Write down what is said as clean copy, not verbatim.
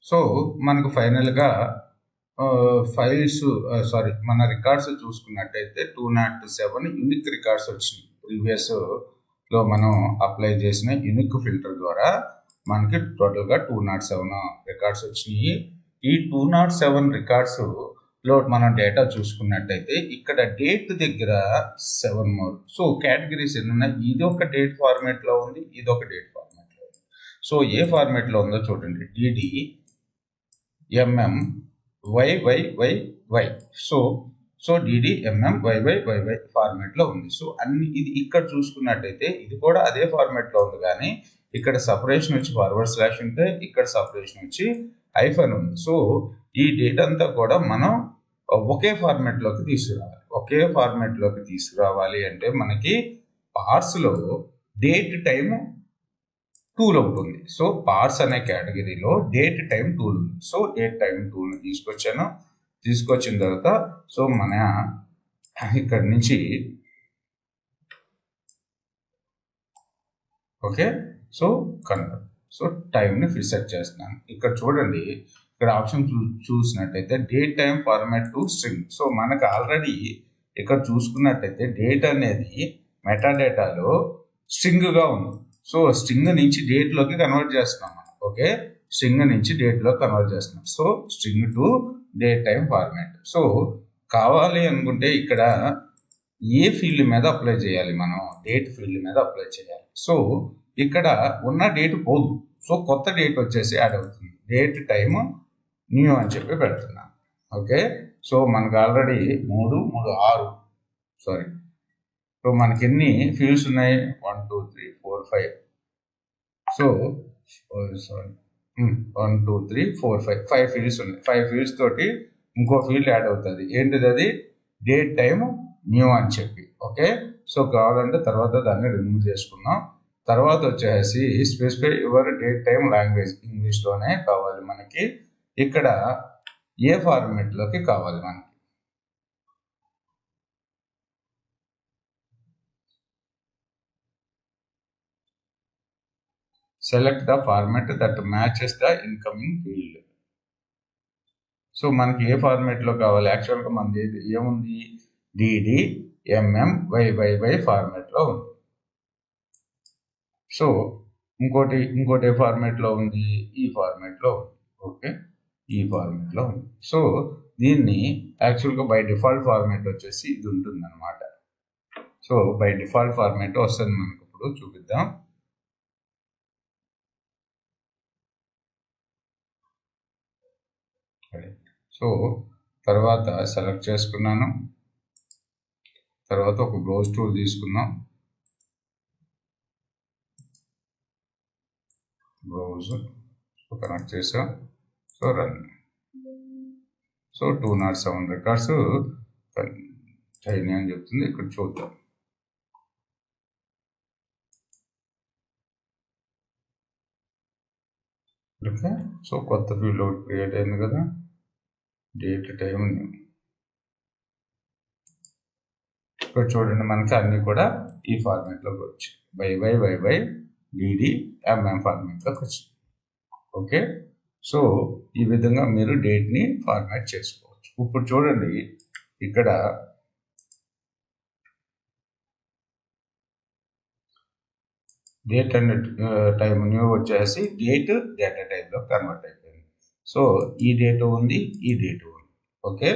So మనకు ఫైనల్గా files మన రికార్డ్స్ చూసుకున్నట్టయితే 207 యూనిక్ రికార్డ్స్ వచ్చినాయి. ప్రీవియస్లో మనం అప్లై చేసిన యూనిక్ ఫిల్టర్ ద్వారా మనకి టోటల్గా 207 రికార్డ్స్ వచ్చినాయి. ఈ 207 రికార్డ్స్లో మనం డేటా చూసుకున్నట్టయితే ఇక్కడ డేట్ దగ్గర 7 మోర్. సో కేటగిరీస్ ఎన్ని ఉన్నాయి? ఇది ఒక డేట్ ఫార్మేట్లో ఉంది, ఇది ఒక డేట్ ఫార్మేట్లో ఉంది. సో ఏ ఫార్మేట్లో ఉందో చూడండి, DD MM YYYY. So DD MM YYYY ఫార్మేట్లో ఉంది. సో ఇది ఇక్కడ చూసుకున్నట్టయితే ఇది కూడా అదే ఫార్మేట్లో ఉంది, కానీ ఇక్కడ సపరేషన్ వచ్చి / ఉంటే ఇక్కడ సపరేషన్ వచ్చి హైఫన్ ఉంది. సో ఈ డేటా అంతా కూడా మనం ఒకే ఫార్మేట్లోకి తీసుకురావాలి అంటే మనకి పార్స్లో డేట్ టైం టూల్ ఒకటి ఉంది. సో పార్స్ అనే కేటగిరీలో డేట్ టైం టూల్ ఉంది. సో డేట్ టైం టూల్ని తీసుకొచ్చిన తర్వాత సో మన ఇక్కడ నుంచి ఓకే సో కన్వర్ట్. సో టైంని సెట్ చేస్తున్నాను. ఇక్కడ చూడండి, ఇక్కడ ఆప్షన్ చూసినట్టయితే date time format to string. So మనకు ఆల్రెడీ ఇక్కడ చూసుకున్నట్టయితే డేట్ అనేది మెటా డేటాలో స్ట్రింగ్గా ఉంది. సో స్ట్రింగ్ నుంచి డేట్లోకి కన్వర్ట్ చేస్తున్నాం మనం. ఓకే, స్ట్రింగ్ నుంచి డేట్లోకి కన్వర్ట్ చేస్తున్నాం. So string to date time format. So కావాలి అనుకుంటే ఇక్కడ ఏ ఫీల్డ్ మీద అప్లై చేయాలి? మనం డేట్ ఫీల్డ్ మీద అప్లై చేయాలి. సో ఇక్కడ ఉన్న డేట్ పోదు. సో కొత్త డేట్ వచ్చేసి యాడ్ అవుతుంది. డేట్ టైమ్ న్యూ అని చెప్పి పెడుతున్నాను. ఓకే, సో మనకు ఆల్రెడీ 6 సో మనకి ఎన్ని ఫీల్డ్స్ ఉన్నాయి? 1 2 3 4 5. సో 1 2 3 4 5 ఫీల్డ్స్ ఉన్నాయి. 5 ఫీల్డ్స్ తోటి ఇంకో ఫీల్డ్ యాడ్ అవుతుంది. ఏంటిది అది? డేట్ టైమ్ న్యూ అని చెప్పి. ఓకే, సో కావాలంటే తర్వాత దాన్ని రిమూవ్ చేసుకున్నాం. తర్వాత వచ్చేసి specify your date time language, ఇంగ్లీష్లోనే కావాలి మనకి. ఇక్కడ ఏ ఫార్మేట్లోకి కావాలి మనకి? Select the format that matches the incoming field. So మనకి ఏ ఫార్మాట్లో కావాలి? యాక్చువల్గా మనది ఏముంది? డిడి ఎంఎం YYY ఫార్మాట్లో ఉంది. సో ఇంకోటి ఏ ఫార్మాట్లో ఉంది? ఈ ఫార్మాట్లో ఉంది. ఓకే, ఈ ఫార్మాట్లో ఉంది. సో దీన్ని యాక్చువల్గా బై డిఫాల్ట్ ఫార్మాట్ వచ్చేసి ఇది ఉంటుంది అనమాట. సో బై డిఫాల్ట్ ఫార్మాట్ వస్తుంది మనకు. ఇప్పుడు చూపిద్దాం. సో తర్వాత సెలెక్ట్ చేసుకున్నాను. తర్వాత ఒక బ్రౌజ్ టూల్ తీసుకున్నాం. బ్రౌజ్ కనెక్ట్ చేసాం. So run. సో 207 రికార్డ్స్ అయినాయి అని చెప్తుంది. ఇక్కడ చూద్దాం. ఓకే, సో కొత్త ఫీల్డ్ ఒకటి క్రియేట్ అయింది కదా, డేట్ టైం. ఇక్కడ చూడండి, మనకి అన్నీ కూడా ఈ ఫార్మాట్లోకి వచ్చాయి. YYYY డిడి ఎంఎం ఫార్మాట్లోకి వచ్చింది. ఓకే, సో ఈ విధంగా మీరు డేట్ని ఫార్మాట్ చేసుకోవచ్చు. ఇప్పుడు చూడండి, ఇక్కడ డేట్ అండ్ టైం న్యూ వచ్చేసి డేటా టైప్లో కన్వర్ట్ అయిపోయింది. సో ఈ డేట్ ఉంది, ఈ డేట్ ఉంది. ఓకే,